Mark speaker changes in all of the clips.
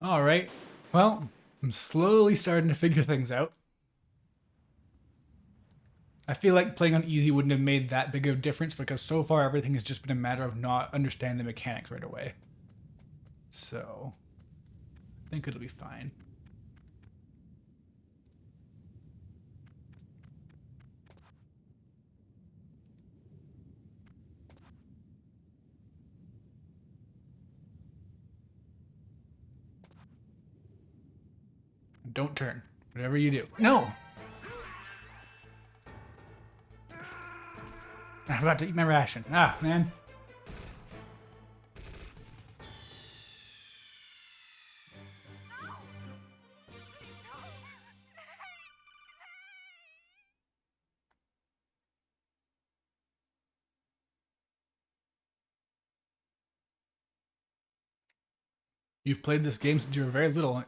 Speaker 1: Alright, well, I'm slowly starting to figure things out. I feel like playing on easy wouldn't have made that big of a difference because so far everything has just been a matter of not understanding the mechanics right away. So, I think it'll be fine. Don't turn. Whatever you do. No! I'm about to eat my ration. Ah, man. You've played this game since you were very little.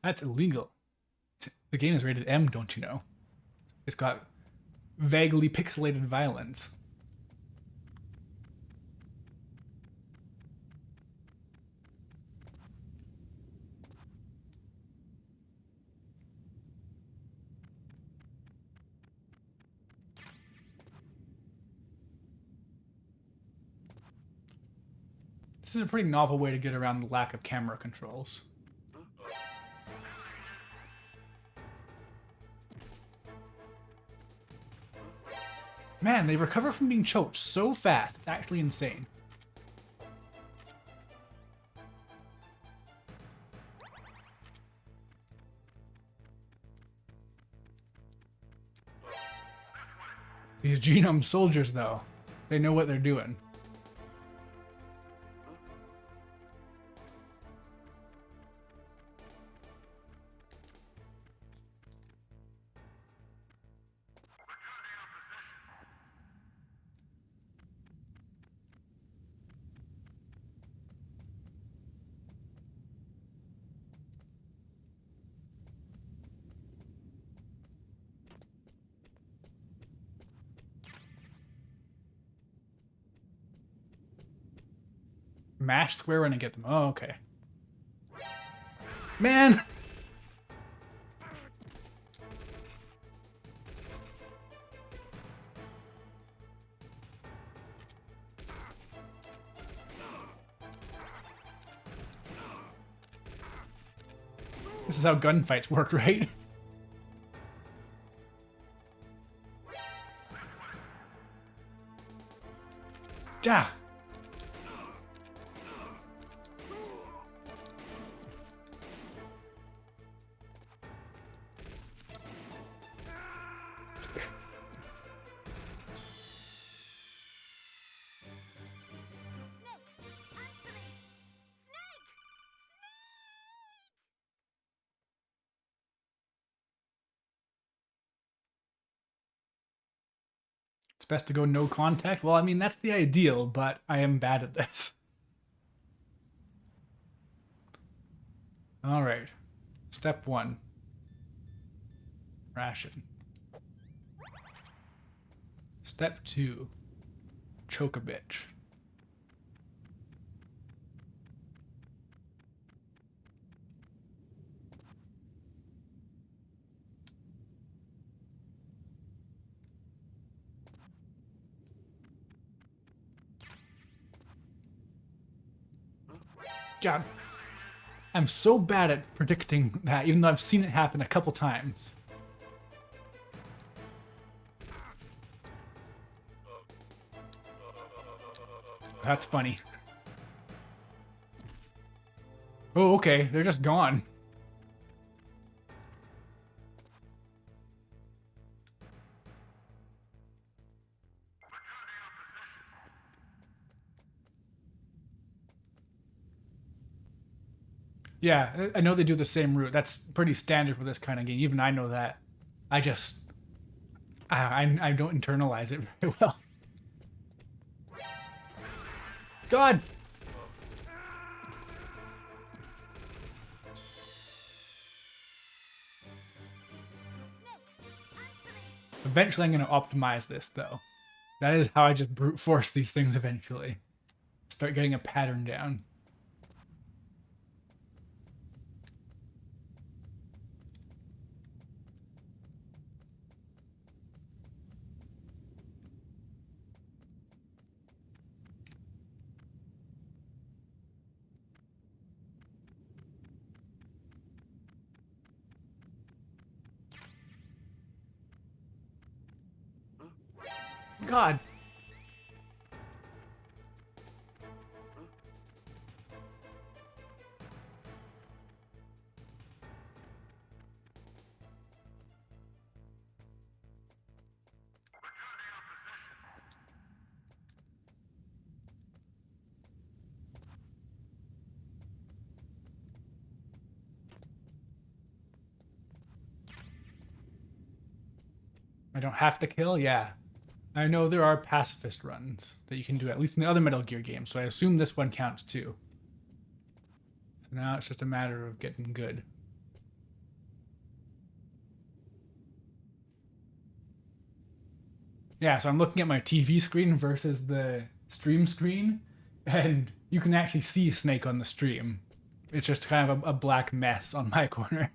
Speaker 1: That's illegal. The game is rated M, don't you know? It's got vaguely pixelated violence. This is a pretty novel way to get around the lack of camera controls. Man, they recover from being choked so fast, it's actually insane. These genome soldiers, though, they know what they're doing. Mash square when I get them. Oh, okay. Man! This is how gunfights work, right? Ja! It's best to go no contact. Well, I mean, that's the ideal, but I am bad at this. All right. Step 1. Ration. Step 2. Choke a bitch. God, I'm so bad at predicting that, even though I've seen it happen a couple times. That's funny. Oh, okay, they're just gone. Yeah, I know they do the same route. That's pretty standard for this kind of game. Even I know that. I just... I don't internalize it very well. God! Eventually I'm going to optimize this, though. That is how I just brute force these things eventually. Start getting a pattern down. God. I don't have to kill? Yeah. I know there are pacifist runs that you can do, at least in the other Metal Gear games, so I assume this one counts too. So now it's just a matter of getting good. Yeah, so I'm looking at my TV screen versus the stream screen, and you can actually see Snake on the stream. It's just kind of a black mess on my corner.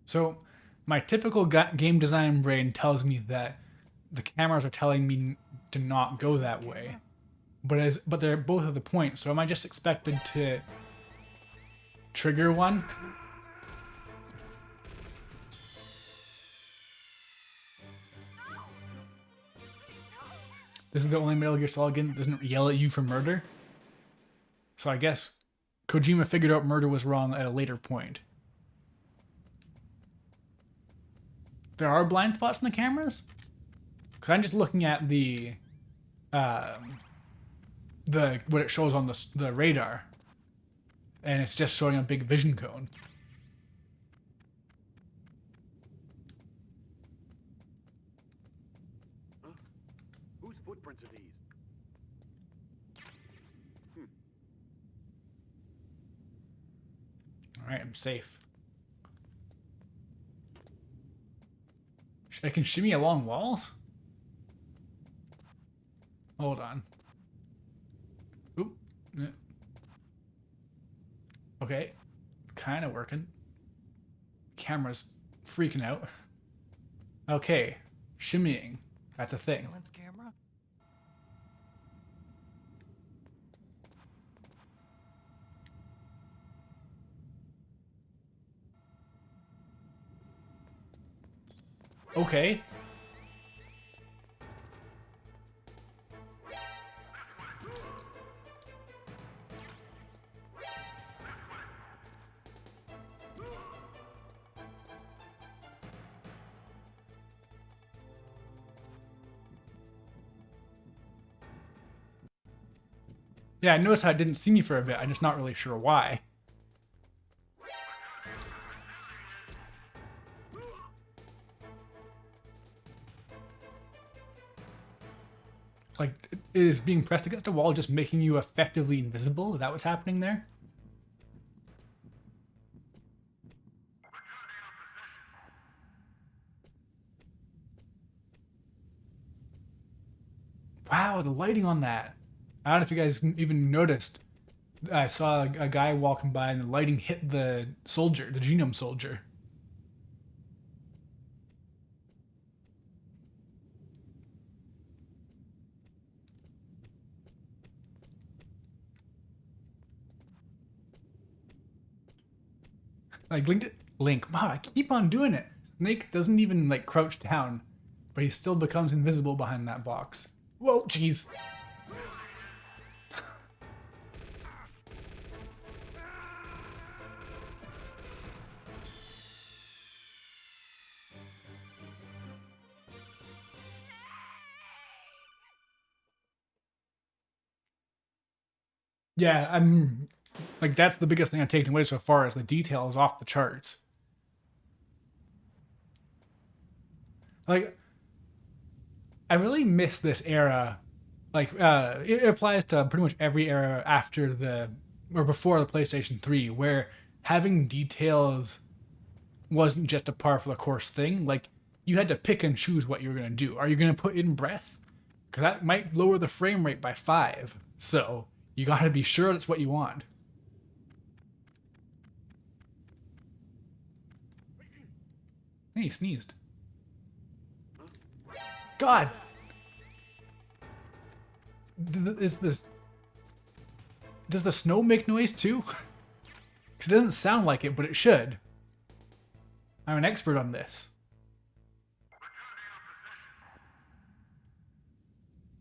Speaker 1: So, my typical game design brain tells me that the cameras are telling me to not go that way, but they're both at the point. So, am I just expected to trigger one? This is the only Metal Gear Solid game that doesn't yell at you for murder. So I guess Kojima figured out murder was wrong at a later point. There are blind spots in the cameras? Because I'm just looking at what it shows on the radar, and it's just showing a big vision cone.
Speaker 2: Huh? Whose footprints are these?
Speaker 1: All right, I'm safe. I can shimmy along walls? Hold on. Oop. Okay. It's kind of working. Camera's freaking out. Okay. Shimmying. That's a thing.
Speaker 3: Camera?
Speaker 1: Okay. Yeah, I noticed how it didn't see me for a bit. I'm just not really sure why. Like, is being pressed against a wall just making you effectively invisible? Is that what's happening there? Wow, the lighting on that. I don't know if you guys even noticed. I saw a guy walking by and the lighting hit the soldier, the genome soldier. Like Link. Wow, I keep on doing it. Snake doesn't even like crouch down, but he still becomes invisible behind that box. Whoa, jeez. Yeah, I'm like that's the biggest thing I've taken away so far is the detail is off the charts. Like I really miss this era. Like it applies to pretty much every era after the or before the PlayStation 3 where having details wasn't just a par for the course thing. Like you had to pick and choose what you were going to do. Are you going to put in breath? Cuz that might lower the frame rate by 5. So, you got to be sure that's what you want. Hey, he sneezed. God! Is this... Does the snow make noise too? Because it doesn't sound like it, but it should. I'm an expert on this.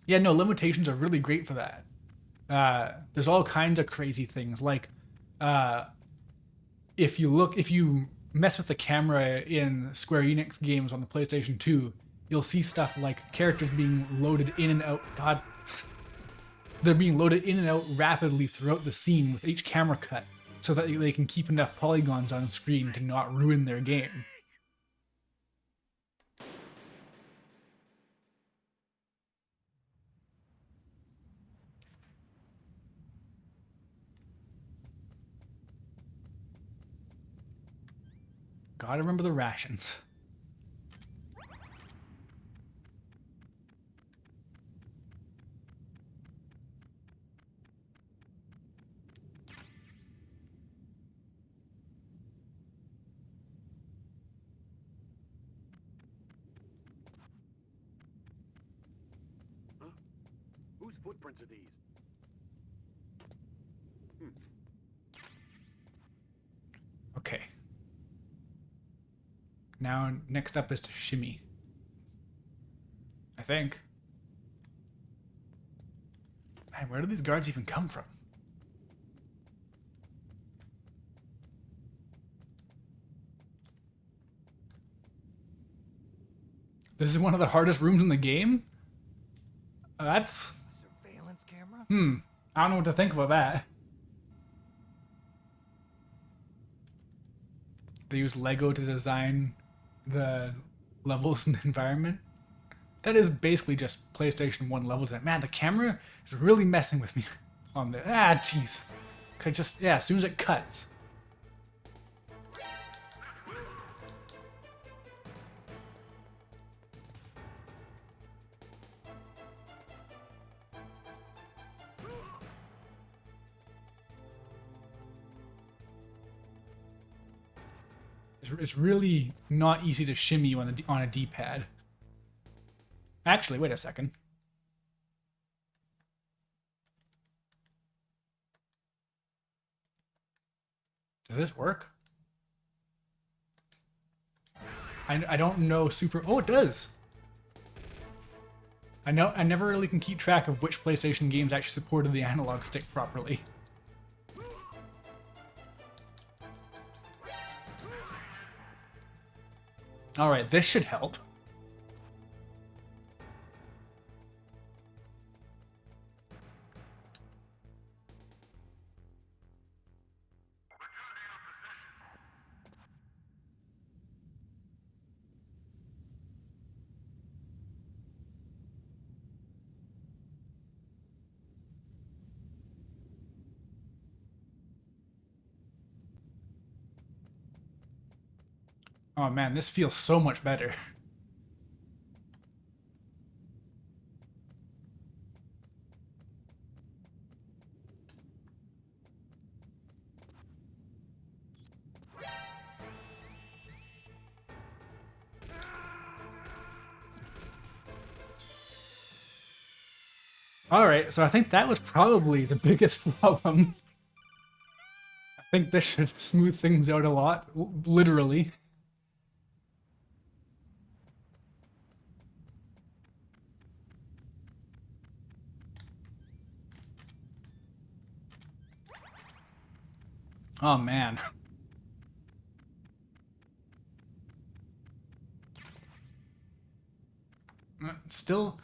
Speaker 1: Yeah, no, limitations are really great for that. There's all kinds of crazy things, like uh, if you mess with the camera in Square Enix games on the PlayStation 2, you'll see stuff like characters being loaded in and out. God, they're being loaded in and out rapidly throughout the scene with each camera cut, so that they can keep enough polygons on screen to not ruin their game. Gotta remember the rations.
Speaker 2: Huh? Whose footprints are these?
Speaker 1: Okay. Now, next up is to shimmy. I think. Man, where do these guards even come from? This is one of the hardest rooms in the game? That's...
Speaker 3: Surveillance camera?
Speaker 1: I don't know what to think about that. They use Lego to design the levels and the environment. That is basically just PlayStation 1 level design. Man, the camera is really messing with me on this. Ah, jeez. Yeah, as soon as it cuts. It's really not easy to shimmy on a D-pad. Actually, wait a second. Does this work? I don't know super... Oh, it does! I never really can keep track of which PlayStation games actually supported the analog stick properly. Alright, this should help. Oh man, this feels so much better. Alright, so I think that was probably the biggest problem. I think this should smooth things out a lot, literally. Oh man. Still,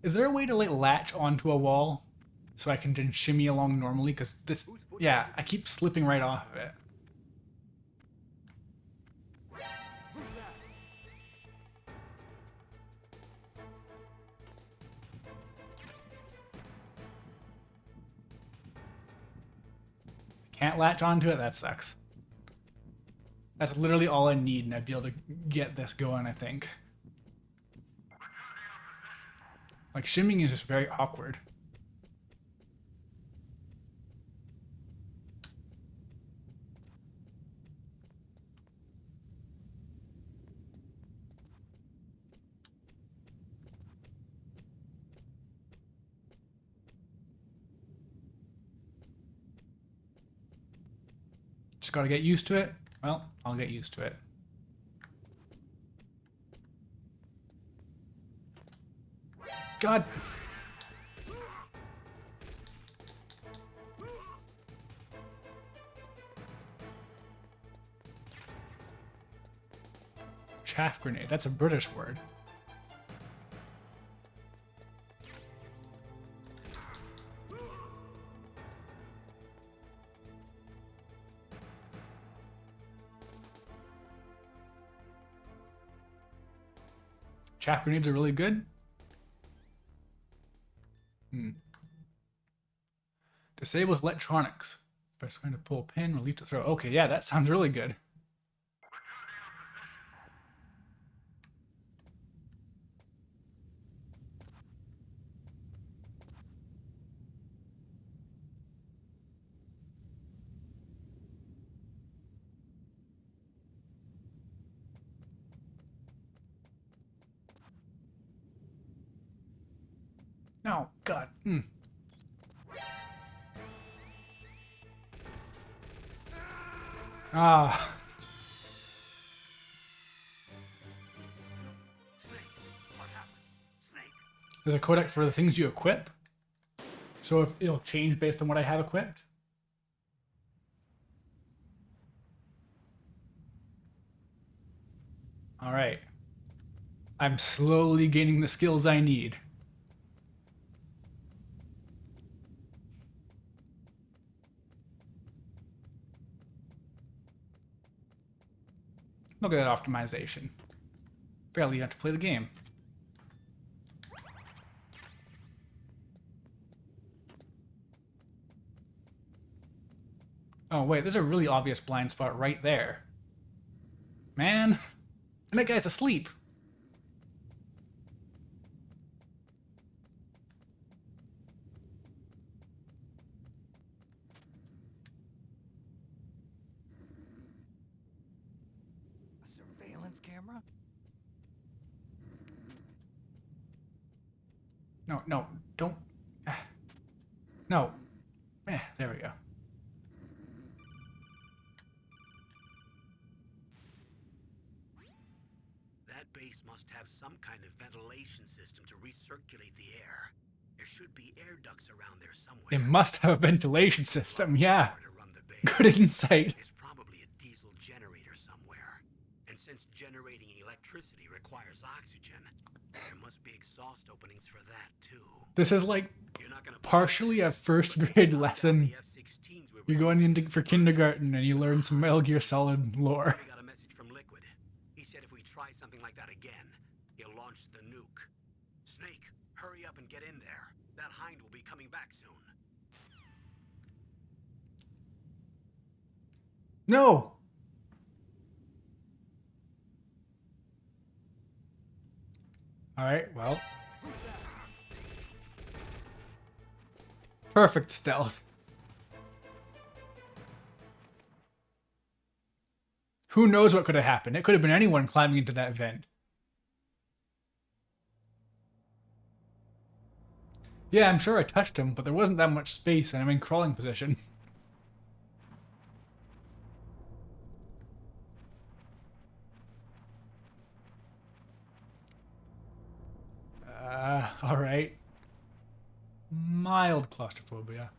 Speaker 1: is there a way to like latch onto a wall so I can just shimmy along normally? Because this, yeah, I keep slipping right off of it. Can't latch onto it? That sucks. That's literally all I need, and I'd be able to get this going, I think. Like, shimming is just very awkward. Just gotta get used to it. Well, I'll get used to it. God. Chaff grenade. That's a British word. Chaff grenades are really good. Disables electronics. Press going to pull pin, relief to throw. Okay, yeah, that sounds really good. No, God. Ah.
Speaker 2: Snake, what happened? Snake?
Speaker 1: There's a codec for the things you equip. So if it'll change based on what I have equipped. All right. I'm slowly gaining the skills I need. Look at that optimization. Barely have to play the game. Oh wait, there's a really obvious blind spot right there. Man, and that guy's asleep.
Speaker 3: A surveillance camera?
Speaker 1: No, no, don't. No. There we go.
Speaker 2: That base must have some kind of ventilation system to recirculate the air. There should be air ducts around there somewhere.
Speaker 1: It must have a ventilation system, yeah.
Speaker 2: To run the base.
Speaker 1: Good insight.
Speaker 2: There's probably a diesel generator somewhere. And since generating electricity requires oxygen, there must be exhaust openings for that too.
Speaker 1: This is like
Speaker 2: You're not gonna
Speaker 1: partially a first grade lesson. You're going into for kindergarten and you learn some Metal Gear Solid lore.
Speaker 2: We got a message from Liquid. He said if we try something like that again, he'll launch the nuke. Snake, hurry up and get in there. That hind will be coming back soon.
Speaker 1: No! Alright, well. Perfect stealth. Who knows what could have happened? It could have been anyone climbing into that vent. Yeah, I'm sure I touched him, but there wasn't that much space and I'm in crawling position. Alright. Mild claustrophobia.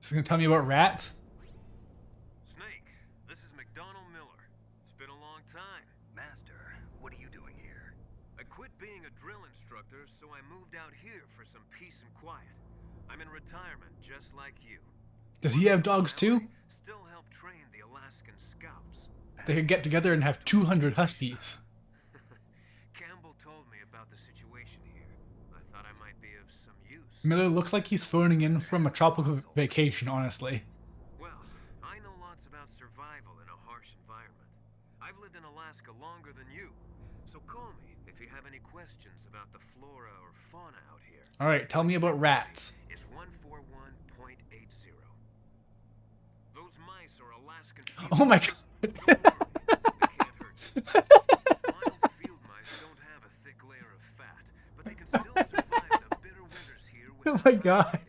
Speaker 1: This is gonna tell me about rats?
Speaker 4: Snake, this is McDonald Miller. It's been a long time.
Speaker 3: Master, what are you doing here?
Speaker 4: I quit being a drill instructor, so I moved out here for some peace and quiet. I'm in retirement, just like you.
Speaker 1: Does he have dogs too?
Speaker 4: Still help train the Alaskan Scouts.
Speaker 1: They could get together and have 200 huskies.
Speaker 4: Campbell told me about the situation here. I thought I might be of some use.
Speaker 1: Miller looks like he's phoning in from a tropical vacation, honestly.
Speaker 4: Well, I know lots about survival in a harsh environment. I've lived in Alaska longer than you, so call me if you have any questions about the flora or fauna out here.
Speaker 1: Alright, tell me about rats.
Speaker 4: It's 141.80. Those mice are Alaskan
Speaker 1: Oh my god.
Speaker 4: Don't worry, they can't hurt you. Wild field mice don't have a thick layer of fat, but they can still survive the bitter winters here with
Speaker 1: Oh my god.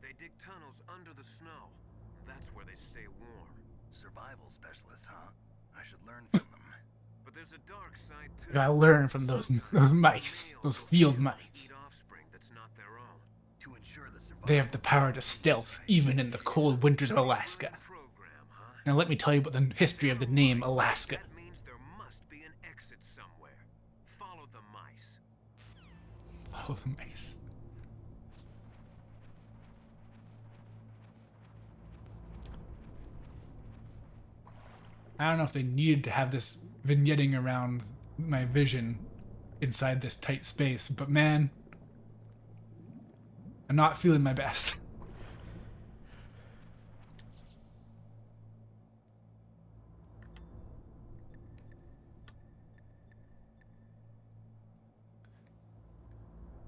Speaker 4: They dig tunnels under the snow. That's where they stay warm.
Speaker 3: Survival specialists, huh? I should learn from them.
Speaker 4: But there's a dark side too.
Speaker 1: You gotta learn from those mice, those field mice.
Speaker 4: Eat offspring that's not their own.
Speaker 3: To ensure the survival.
Speaker 1: They have the power to stealth, even in the cold winters of Alaska.
Speaker 4: Program, huh?
Speaker 1: Now let me tell you about the history of the name Alaska.
Speaker 4: That means there must be an exit somewhere. Follow the mice.
Speaker 1: Follow the mice. I don't know if they needed to have this vignetting around my vision inside this tight space, but man, I'm not feeling my best.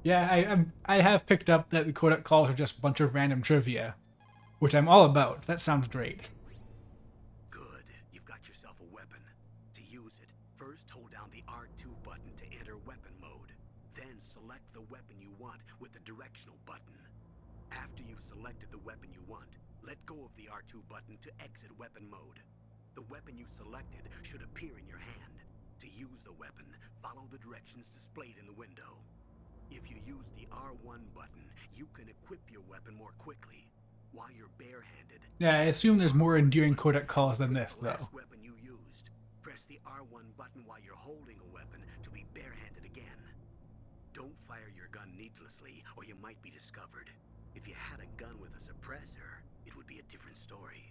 Speaker 1: Yeah, I have picked up that the codec calls are just a bunch of random trivia, which I'm all about. That sounds great.
Speaker 2: Good. You've got yourself a weapon. To use it, first hold down the R2 button to enter weapon mode. Then select the weapon you want with the directional button. After you've selected the weapon you want, let go of the R2 button to exit weapon mode. The weapon you selected should appear in your hand. To use the weapon, follow the directions displayed in the window. If you use the R1 button, you can equip your weapon more quickly. While you're barehanded,
Speaker 1: Yeah, I assume there's more endearing codec calls than this,
Speaker 2: the
Speaker 1: though.
Speaker 2: last weapon you used, press the R1 button while you're holding a weapon to be barehanded again. Don't fire your gun needlessly, or you might be discovered. If you had a gun with a suppressor, it would be a different story.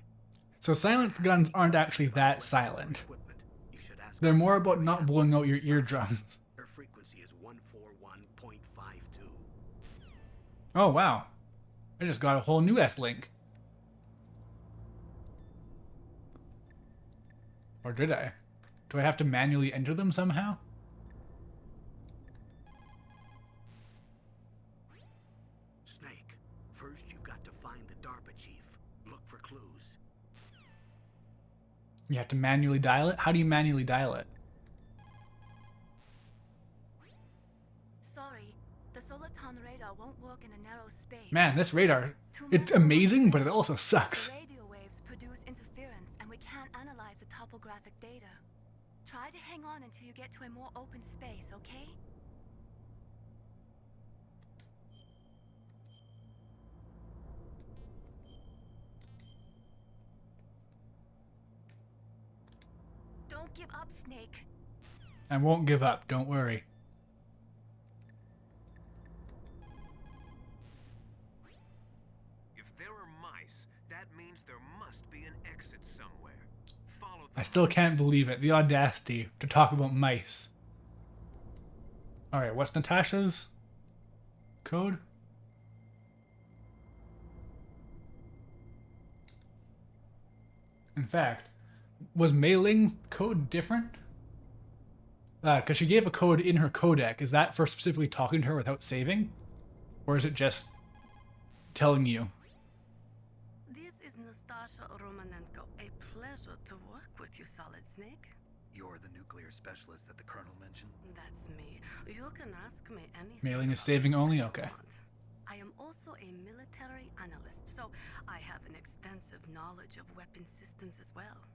Speaker 1: So silenced guns aren't actually that silent.
Speaker 2: Equipment. You should ask
Speaker 1: They're more about not blowing out your eardrums.
Speaker 2: Her frequency is 141.52.
Speaker 1: Oh wow. I just got a whole new S-Link. Or did I? Do I have to manually enter them somehow?
Speaker 2: Snake, first you've got to find the DARPA chief. Look for clues.
Speaker 1: You have to manually dial it? How do you manually dial it?
Speaker 5: Sorry, the Soliton radar won't work in a narrow space.
Speaker 1: Man, this radar, it's amazing, but it also sucks.
Speaker 5: The radio waves produce interference, and we can't analyze the topographic data. Try to hang on until you get to a more open space, okay? Don't give up, Snake.
Speaker 1: I won't give up, don't worry.
Speaker 4: If there are mice, that means there must be an exit somewhere. Follow the
Speaker 1: I still can't believe it. The audacity to talk about mice. Alright, what's Natasha's code? In fact, was Mei-Ling's code different? Because she gave a code in her codec. Is that for specifically talking to her without saving? Or is it just telling you?
Speaker 6: This is Nastasha Romanenko. A pleasure to work with you, Solid Snake.
Speaker 3: You're the nuclear specialist that the Colonel mentioned?
Speaker 6: That's me. You can ask me anything.
Speaker 1: Mailing is
Speaker 6: about
Speaker 1: saving
Speaker 6: it
Speaker 1: only?
Speaker 6: you
Speaker 1: Okay.
Speaker 6: want. I am also a military analyst, so I have an extensive knowledge of weapon systems as well.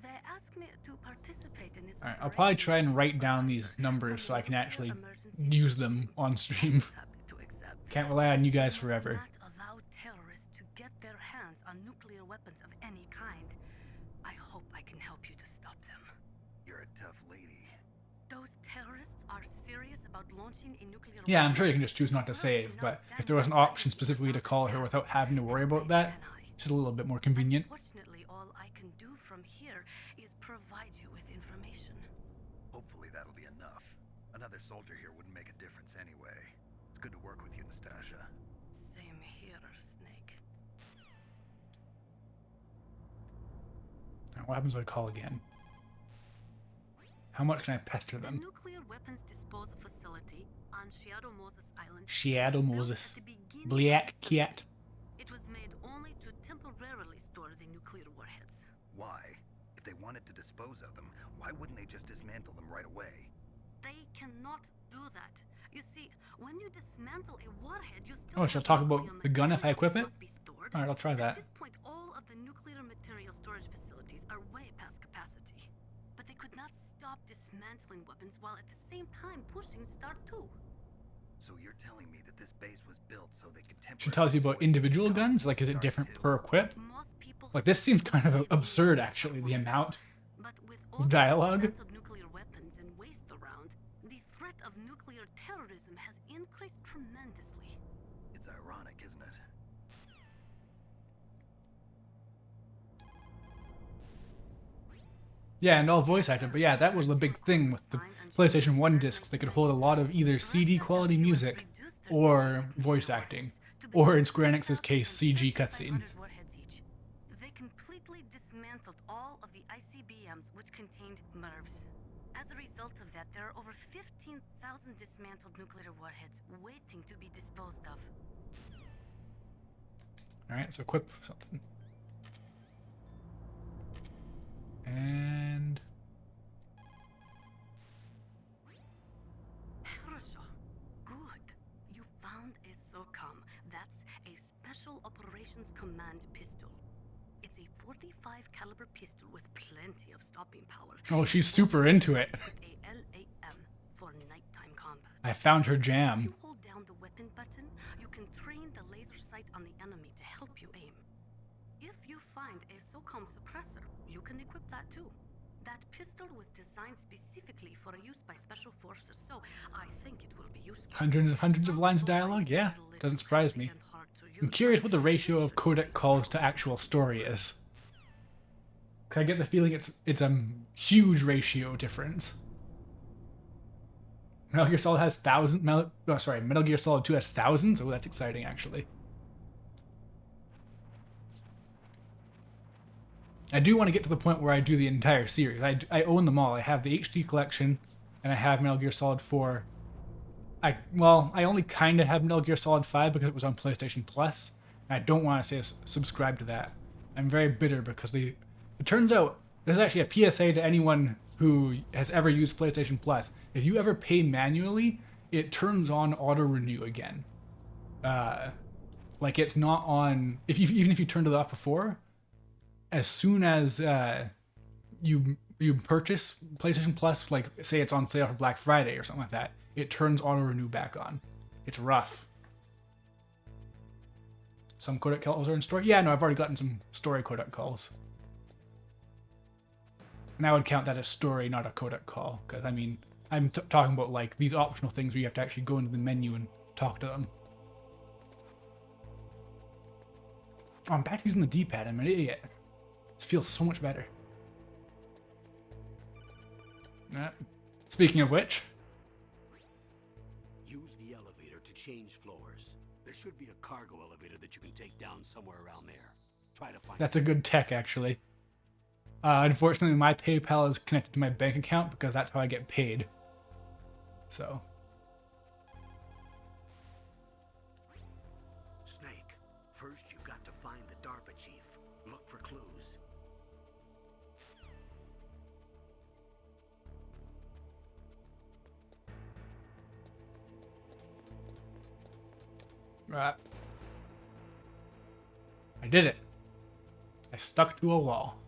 Speaker 6: They asked me to participate in this.
Speaker 1: Alright, I'll probably try and
Speaker 6: operation
Speaker 1: write
Speaker 6: as
Speaker 1: down these
Speaker 6: supervisor
Speaker 1: numbers
Speaker 6: for
Speaker 1: so I can
Speaker 6: nuclear
Speaker 1: actually
Speaker 6: emergency
Speaker 1: use them
Speaker 6: situations.
Speaker 1: on stream.
Speaker 6: Happy to accept.
Speaker 1: Can't rely on you guys
Speaker 6: We
Speaker 1: forever.
Speaker 6: must not allow terrorists to get their hands on nuclear weapons of any kind. I hope I can help you to stop them.
Speaker 3: You're a tough lady.
Speaker 6: Those terrorists are serious about launching a nuclear
Speaker 1: Yeah, I'm
Speaker 6: weapon.
Speaker 1: sure you can just choose not to save, but if there was an option specifically to call her without having to worry about that, it's a little bit more convenient.
Speaker 6: Unfortunately, all I can do from here is provide you with information.
Speaker 3: Hopefully that'll be enough. Another soldier here wouldn't make a difference anyway. It's good to work with you, Nastasha.
Speaker 6: Same here, Snake.
Speaker 1: What happens if I call again? How much can I pester
Speaker 6: The
Speaker 1: them?
Speaker 6: nuclear weapons disposal facility on Shadow Moses Island.
Speaker 1: Shadow
Speaker 6: was built
Speaker 1: Moses.
Speaker 6: at the beginning of
Speaker 1: Black
Speaker 6: the
Speaker 1: Cat.
Speaker 6: It was made only to temporarily store the nuclear warheads.
Speaker 3: Why? If they wanted to dispose of them, why wouldn't they just dismantle them right away?
Speaker 6: They cannot do that. You see, When you dismantle a warhead, you still
Speaker 1: Oh, she'll
Speaker 6: have
Speaker 1: talk about
Speaker 6: nuclear
Speaker 1: the gun if I
Speaker 6: material
Speaker 1: equip
Speaker 6: that
Speaker 1: it?
Speaker 6: must be stored.
Speaker 1: Alright, I'll try
Speaker 6: At
Speaker 1: that.
Speaker 6: this point, all of the nuclear material storage facilities are way past capacity. But they could not stop dismantling weapons while at the same time pushing Start 2.
Speaker 3: So you're telling me that this base was built so they could temporarily...
Speaker 1: She tells you about individual guns? Like, is it different per equip?
Speaker 6: Most people
Speaker 1: Like, this seems kind of
Speaker 6: suspect it
Speaker 1: absurd,
Speaker 6: is
Speaker 1: actually, the
Speaker 6: weapons.
Speaker 1: amount
Speaker 6: But with
Speaker 1: of
Speaker 6: all the
Speaker 1: dialogue.
Speaker 6: dismantled nuclear weapons and waste around, the threat of nuclear terrorism has increased tremendously.
Speaker 3: It's ironic, isn't it?
Speaker 1: Yeah, and all voice acted, but yeah, that was the big thing with the PlayStation 1 discs. They could hold a lot of either CD quality music or voice acting, or in Square Enix's case, CG cutscenes.
Speaker 6: They completely dismantled all of the ICBMs which contained MIRVs. As a result of that, there are over 15,000 dismantled nuclear warheads waiting to be disposed of.
Speaker 1: Alright, so equip something. And...
Speaker 6: Good. You found a SOCOM. That's a Special Operations Command pistol. It's a 45 caliber pistol with plenty of stopping power.
Speaker 1: oh, she's super into it.
Speaker 6: With a LAM for nighttime combat.
Speaker 1: I found her
Speaker 6: If
Speaker 1: jam.
Speaker 6: you hold down the weapon button, you can train the laser sight on the enemy to help you aim. If you find a SOCOM suppressor, you can equip that too. That pistol was designed specifically for use by special forces, so I think it will be useful.
Speaker 1: Hundreds and hundreds of lines of dialogue? Yeah, doesn't surprise me. I'm curious what the ratio of codec calls to actual story is. 'Cause I get the feeling it's a huge ratio difference. Metal Gear Solid has thousands. Metal Gear Solid 2 has thousands. Oh, that's exciting, actually. I do want to get to the point where I do the entire series. I own them all. I have the HD collection, and I have Metal Gear Solid 4. I only kind of have Metal Gear Solid 5 because it was on PlayStation Plus. And I don't want to say subscribe to that. I'm very bitter because it turns out this is actually a PSA to anyone who has ever used PlayStation Plus. If you ever pay manually, it turns on auto renew again. Like it's not on even if you turned it off before. As soon as you purchase PlayStation Plus, like say it's on sale for Black Friday or something like that, it turns auto renew back on. It's rough. Some codec calls are in story. Yeah, no, I've already gotten some story codec calls. And I would count that as story, not a codec call, because I mean, I'm talking about like these optional things where you have to actually go into the menu and talk to them. Oh, I'm back to using the D-pad. I'm an idiot. This feels so much better. Speaking of which,
Speaker 2: Use the elevator to change floors. There should be a cargo elevator that you can take down somewhere around there. Try to find
Speaker 1: that's a good tech, actually. Unfortunately, my PayPal is connected to my bank account because that's how I get paid. So.
Speaker 2: Snake. First, you've got to find the DARPA chief. Look for clues.
Speaker 1: Right. I did it. I stuck to a wall.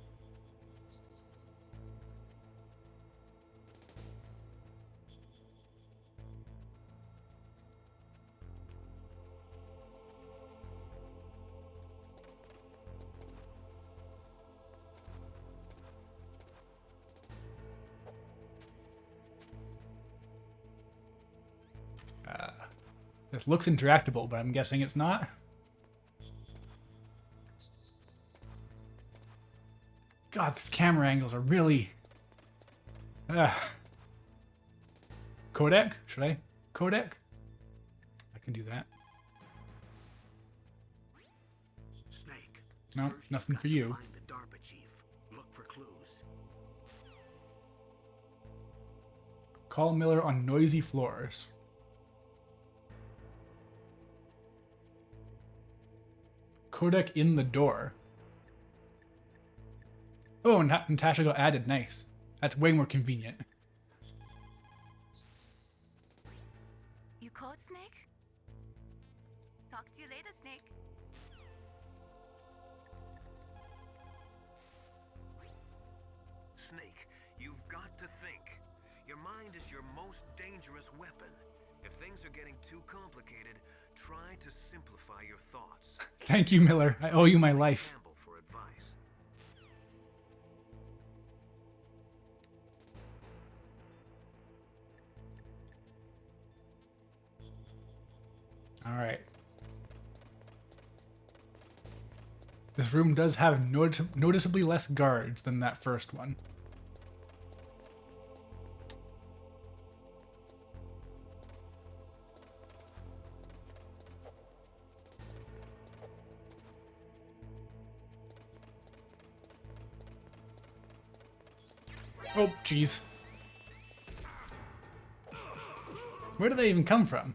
Speaker 1: This looks interactable, but I'm guessing it's not. God, these camera angles are really... Codec? Should I? Codec? I can do that.
Speaker 2: Snake.
Speaker 1: No,
Speaker 2: First,
Speaker 1: nothing
Speaker 2: you've
Speaker 1: for
Speaker 2: got to
Speaker 1: you.
Speaker 2: Find the DARPA chief. Look for clues.
Speaker 1: Call Miller on noisy floors. Codec in the door. Oh, and Natasha got added. Nice. That's way more convenient.
Speaker 5: You caught Snake? Talk to you later, Snake.
Speaker 4: Snake, you've got to think. Your mind is your most dangerous weapon. If things are getting too complicated, try to simplify your thoughts.
Speaker 1: Thank you, Miller. I owe you my life.
Speaker 4: Campbell for advice.
Speaker 1: All right. This room does have noticeably less guards than that first one. Oh, jeez. Where did they even come from?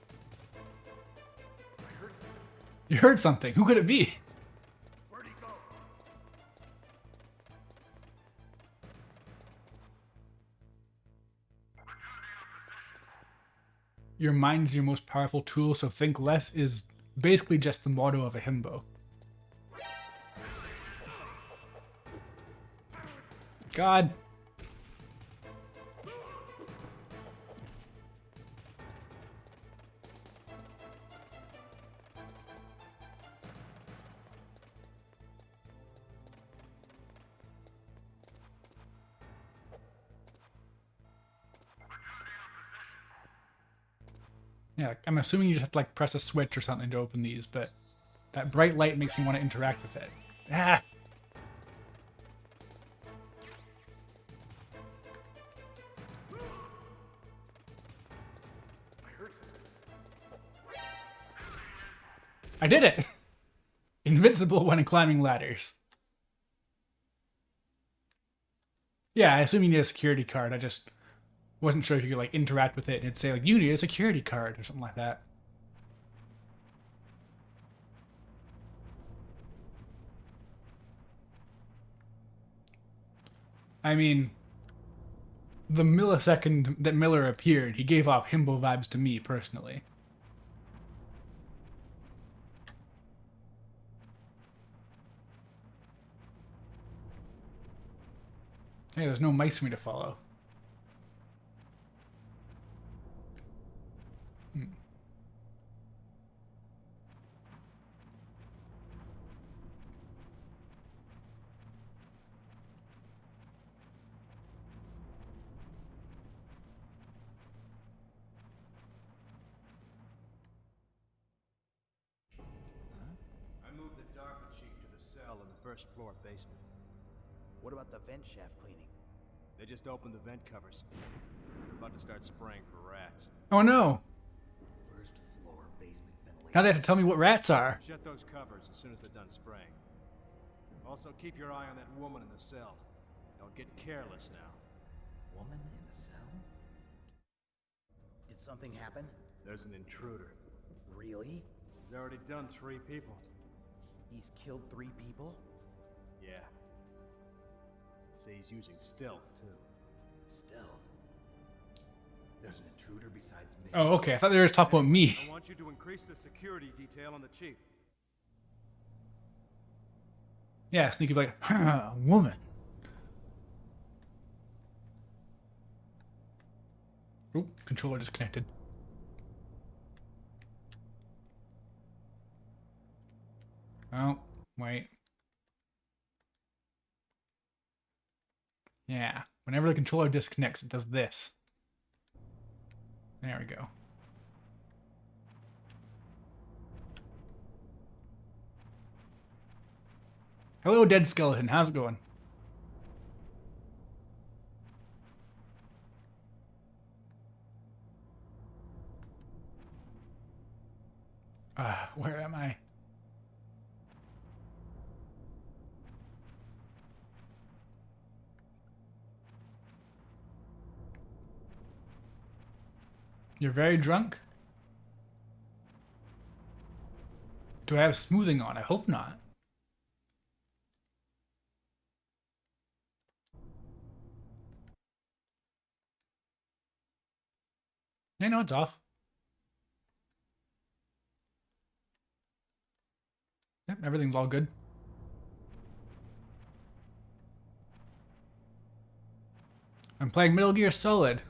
Speaker 1: You heard something. Who could it be?
Speaker 3: Where'd he go?
Speaker 1: Your mind is your most powerful tool, so think less is basically just the motto of a himbo. God. Yeah, I'm assuming you just have to like press a switch or something to open these, but that bright light makes me want to interact with it. Ah! I did it! Invincible when climbing ladders. Yeah, I assume you need a security card. I just wasn't sure if you could like interact with it and it'd say like, you need a security card or something like that. I mean, the millisecond that Miller appeared, he gave off himbo vibes to me personally. Hey, there's no mice for me to follow.
Speaker 7: I moved the DARPA chief to the cell in the first floor basement.
Speaker 8: What about the vent shaft cleaning?
Speaker 7: They just opened the vent covers. They're about to start spraying for rats.
Speaker 1: Oh no!
Speaker 8: First floor basement ventilation.
Speaker 1: Now they have to tell me what rats are.
Speaker 7: Shut those covers as soon as they're done spraying. Also, keep your eye on that woman in the cell. Don't get careless now.
Speaker 8: Woman in the cell? Did something happen?
Speaker 7: There's an intruder.
Speaker 8: Really?
Speaker 7: He's already done 3 people.
Speaker 8: He's killed 3 people?
Speaker 7: Yeah. Say he's using stealth, too.
Speaker 8: Stealth? There's an intruder besides me.
Speaker 1: Oh, okay. I thought they were just talking about me.
Speaker 7: I want you to increase the security detail on the chief.
Speaker 1: Yeah, Sneaky like, huh, woman. Oop, controller disconnected. Oh, wait. Yeah, whenever the controller disconnects, it does this. There we go. Hello, dead skeleton. How's it going? Where am I? You're very drunk? Do I have smoothing on? I hope not. Yeah, no, it's off. Yep, everything's all good. I'm playing Metal Gear Solid.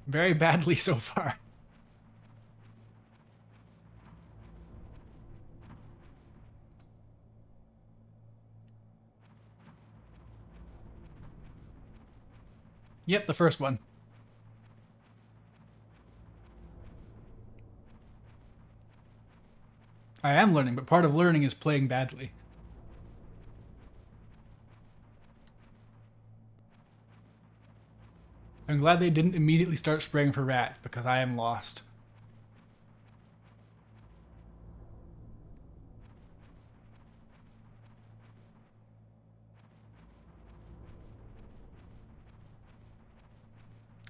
Speaker 1: Very badly so far. Yep, the first one. I am learning, but part of learning is playing badly. I'm glad they didn't immediately start spraying for rats, because I am lost.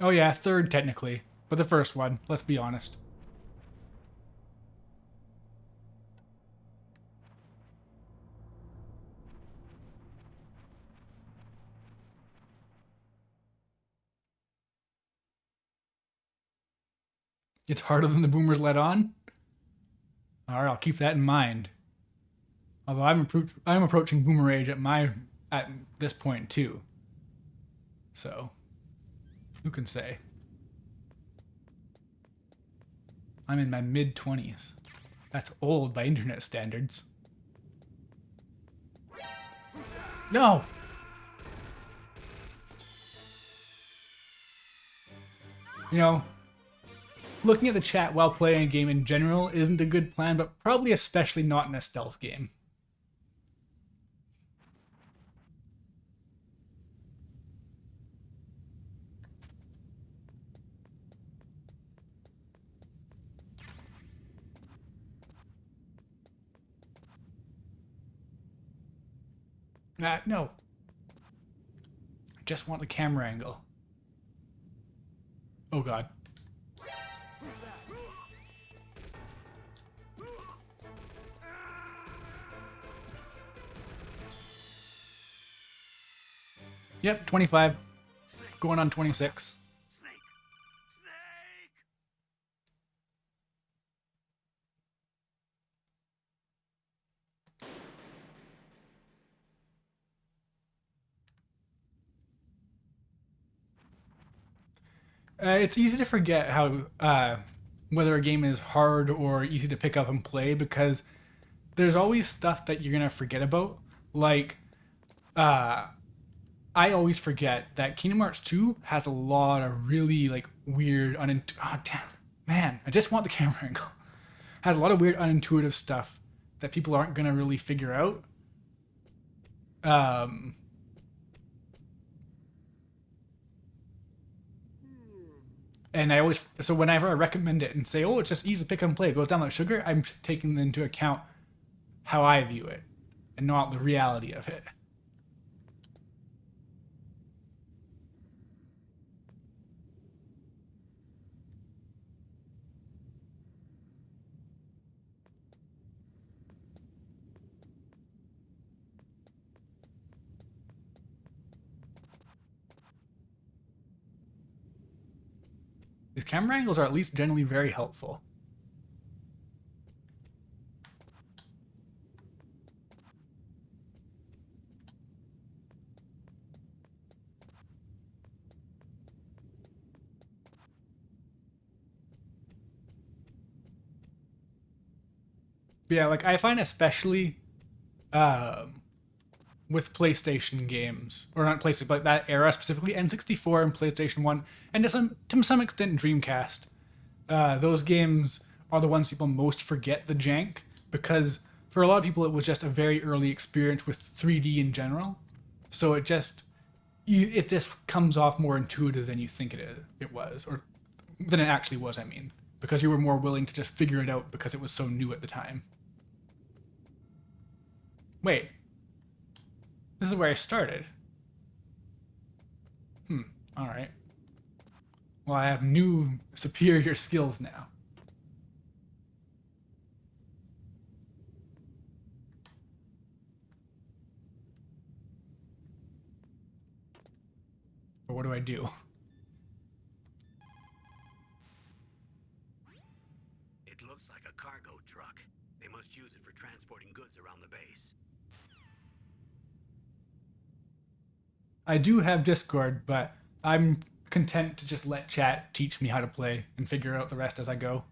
Speaker 1: Oh yeah, third technically, but the first one, let's be honest. It's harder than the boomers let on? Alright, I'll keep that in mind. Although I'm approaching boomer age at this point too. So, who can say? I'm in my mid-20s. That's old by internet standards. No! You know, looking at the chat while playing a game in general isn't a good plan, but probably especially not in a stealth game. No. I just want the camera angle. Oh god. Yep, 25. Going on 26.
Speaker 2: Snake! Snake!
Speaker 1: It's easy to forget how whether a game is hard or easy to pick up and play because there's always stuff that you're gonna forget about. Like, I always forget that Kingdom Hearts 2 has a lot of really like weird, oh damn, man! I just want the camera angle. Has a lot of weird, unintuitive stuff that people aren't gonna really figure out. And I always, so whenever I recommend it and say, oh, it's just easy to pick up and play, it goes down like sugar, I'm taking into account how I view it and not the reality of it. These camera angles are at least generally very helpful. But yeah, like I find especially with PlayStation games, or not PlayStation, but that era specifically, N64 and PlayStation 1, and to some extent Dreamcast, those games are the ones people most forget the jank because for a lot of people it was just a very early experience with 3D in general. So it just comes off more intuitive than you think it was, or than it actually was. I mean, because you were more willing to just figure it out because it was so new at the time. Wait, this is where I started. All right. Well, I have new superior skills now. But what do I do?
Speaker 2: It looks like a cargo truck. They must use it for transporting goods around the base.
Speaker 1: I do have Discord, but I'm content to just let chat teach me how to play and figure out the rest as I go.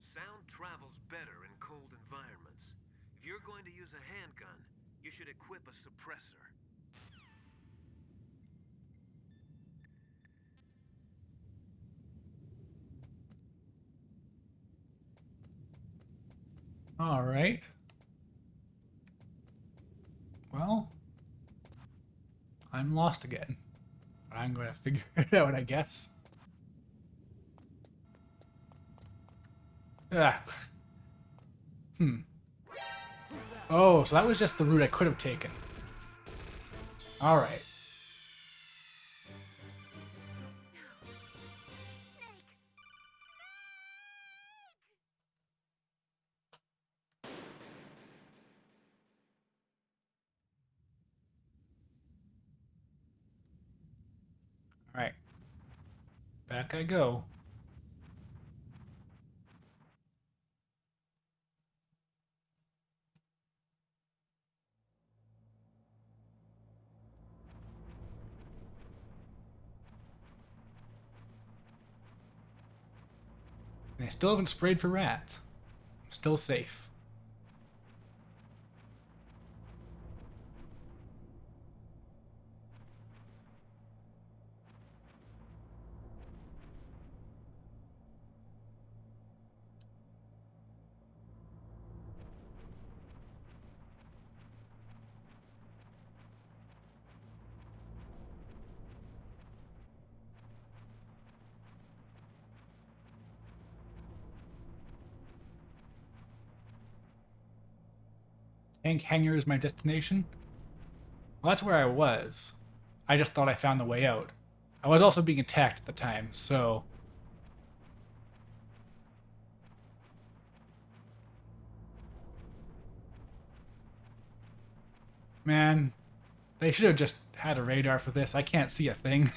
Speaker 4: Sound travels better in cold environments. If you're going to use a handgun, you should equip a suppressor.
Speaker 1: All right. Well, I'm lost again. But I'm going to figure it out, I guess. Ah. Oh, so that was just the route I could have taken. All right. All right. Back I go. And I still haven't sprayed for rats. I'm still safe. Tank hangar is my destination. Well, that's where I was. I just thought I found the way out. I was also being attacked at the time, so... Man, they should have just had a radar for this. I can't see a thing.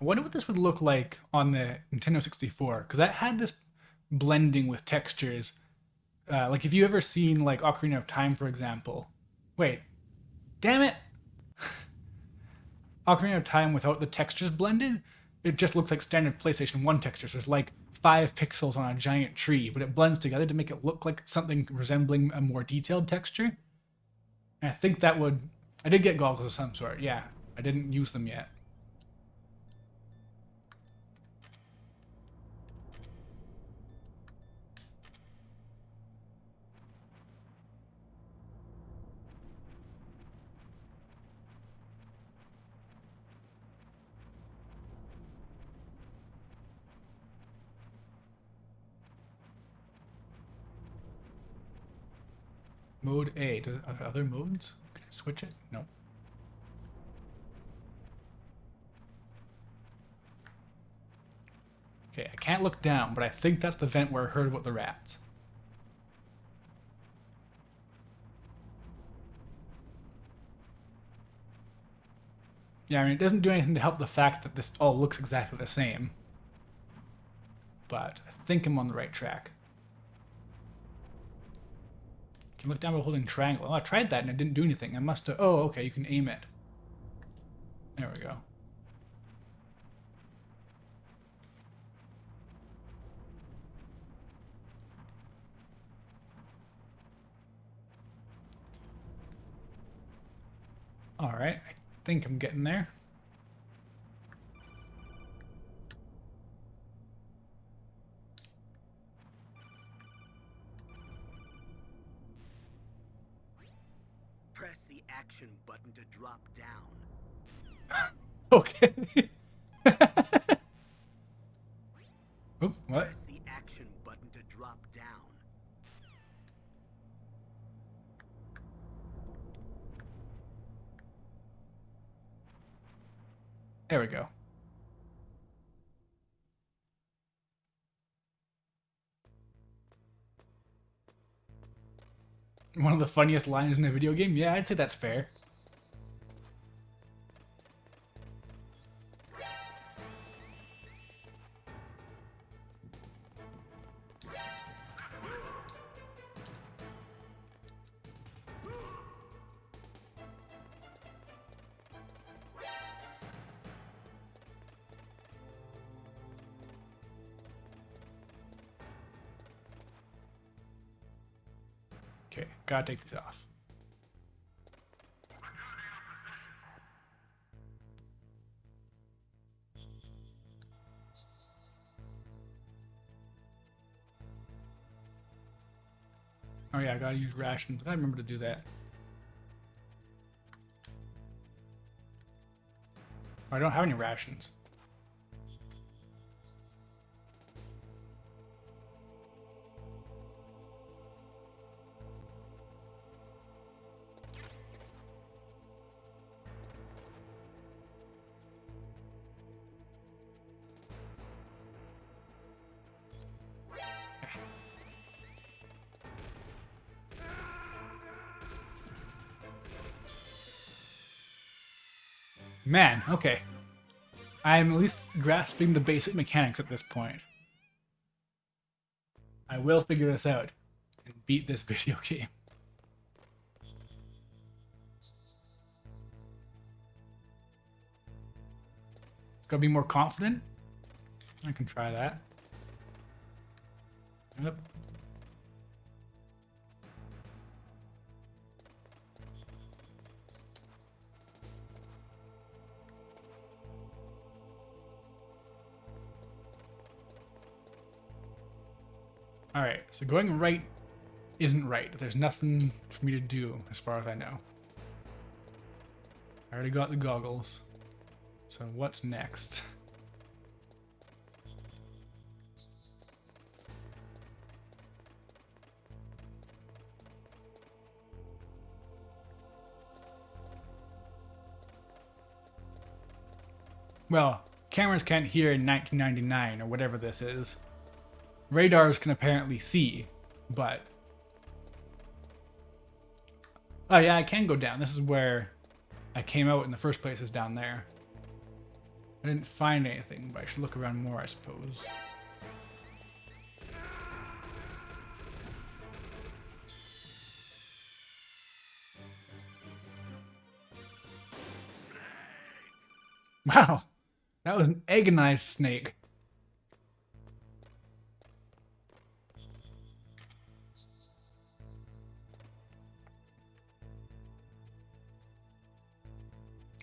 Speaker 1: I wonder what this would look like on the Nintendo 64, because that had this blending with textures. Like, if you ever seen, like, Ocarina of Time, for example. Wait. Damn it! Ocarina of Time without the textures blended, it just looks like standard PlayStation 1 textures. There's like 5 pixels on a giant tree, but it blends together to make it look like something resembling a more detailed texture. And I think that would... I did get goggles of some sort, yeah. I didn't use them yet. Mode A. Are other modes? Can I switch it? No. Okay, I can't look down, but I think that's the vent where I heard about the rats. Yeah, I mean, it doesn't do anything to help the fact that this all looks exactly the same. But I think I'm on the right track. You can look down by holding triangle. Oh, I tried that and it didn't do anything. I must have... Oh, okay, you can aim it. There we go. Alright, I think I'm getting there.
Speaker 2: Press the action button to drop down.
Speaker 1: Okay. Oh, what?
Speaker 2: Press the action button to drop down.
Speaker 1: There we go. One of the funniest lines in a video game? Yeah, I'd say that's fair. Okay, gotta take these off. Oh yeah, I gotta use rations. I remember to do that. I don't have any rations. Man, okay. I'm at least grasping the basic mechanics at this point. I will figure this out and beat this video game. Gotta be more confident. I can try that. Yep. Alright, so going right isn't right. There's nothing for me to do as far as I know. I already got the goggles. So what's next? Well, cameras can't hear in 1999 or whatever this is. Radars can apparently see, but... Oh yeah, I can go down. This is where I came out in the first place, is down there. I didn't find anything, but I should look around more, I suppose. Wow, that was an agonized snake.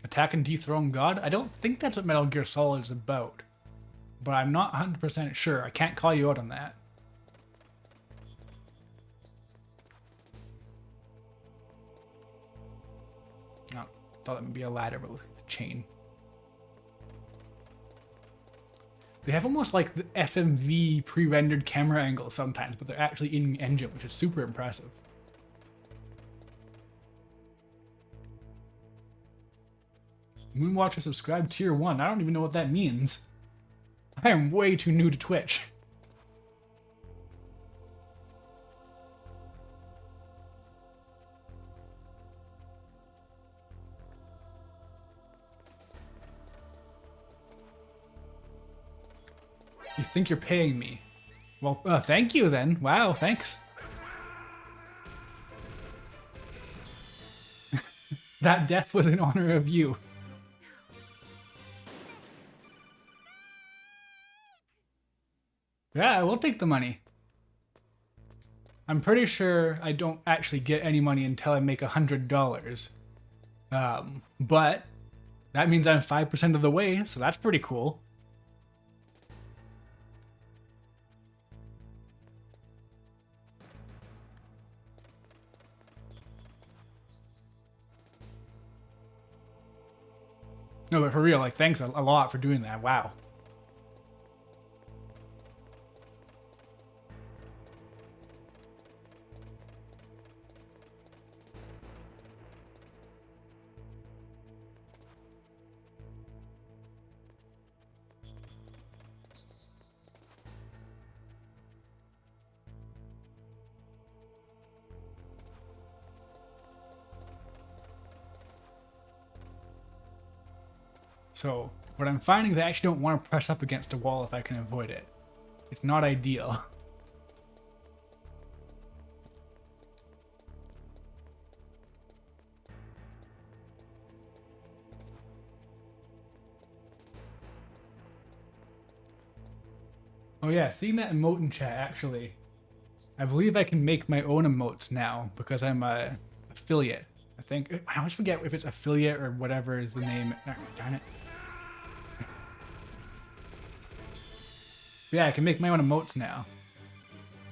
Speaker 1: Attack and dethrone God? I don't think that's what Metal Gear Solid is about. But I'm not 100% sure. I can't call you out on that. Oh, thought that would be a ladder, but look at the chain. They have almost like the FMV pre-rendered camera angles sometimes, but they're actually in engine, which is super impressive. Moonwatcher subscribe tier 1. I don't even know what that means. I am way too new to Twitch. You think you're paying me? Well, thank you then. Wow, thanks. That death was in honor of you. Yeah, I will take the money. I'm pretty sure I don't actually get any money until I make $100. But that means I'm 5% of the way, so that's pretty cool. No, but for real, like, thanks a lot for doing that. Wow. So what I'm finding is I actually don't want to press up against a wall if I can avoid it. It's not ideal. Oh yeah, seeing that emote in chat actually, I believe I can make my own emotes now because I'm a affiliate. I think I always forget if it's affiliate or whatever is the name. Oh, darn it. Yeah, I can make my own emotes now.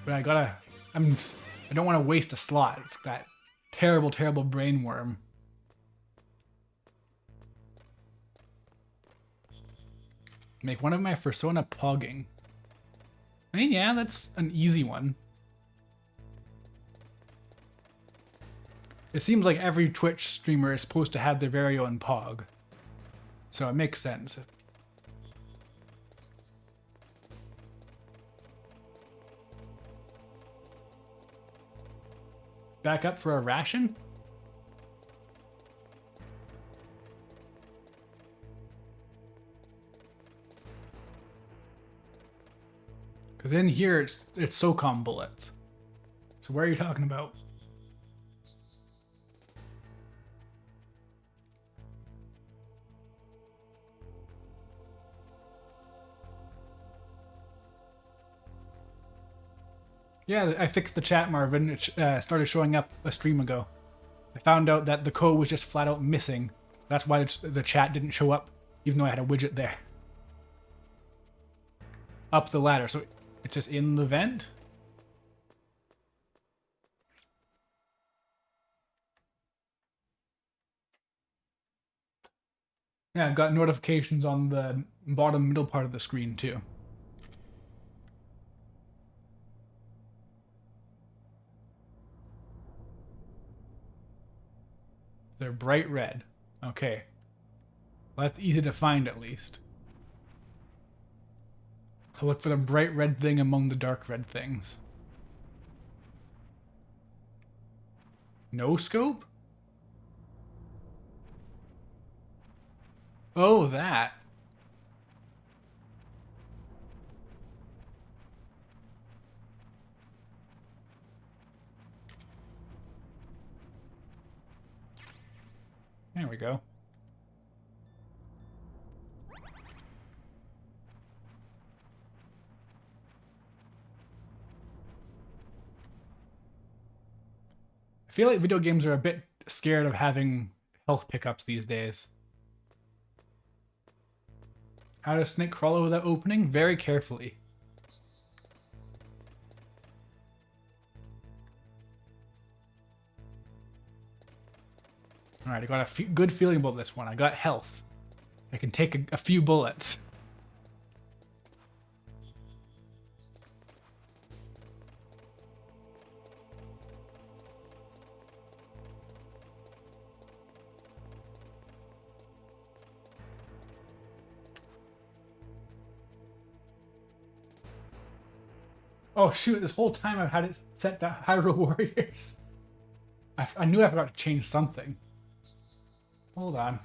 Speaker 1: But I don't want to waste a slot. It's that terrible, terrible brain worm. Make one of my persona pogging. I mean, yeah, that's an easy one. It seems like every Twitch streamer is supposed to have their very own pog. So it makes sense. Back up for a ration? Because in here, it's SOCOM bullets. So where are you talking about? Yeah, I fixed the chat, Marvin. It started showing up a stream ago. I found out that the code was just flat out missing. That's why the chat didn't show up, even though I had a widget there. Up the ladder, so it's just in the vent? Yeah, I've got notifications on the bottom middle part of the screen too. They're bright red. Okay. Well, that's easy to find at least. I'll look for the bright red thing among the dark red things. No scope? Oh, that. There we go. I feel like video games are a bit scared of having health pickups these days. How does snake crawl over that opening? Very carefully. Alright, I got a good feeling about this one. I got health. I can take a few bullets. Oh shoot, this whole time I've had it set to Hyrule Warriors. I knew I forgot to change something. Hold on.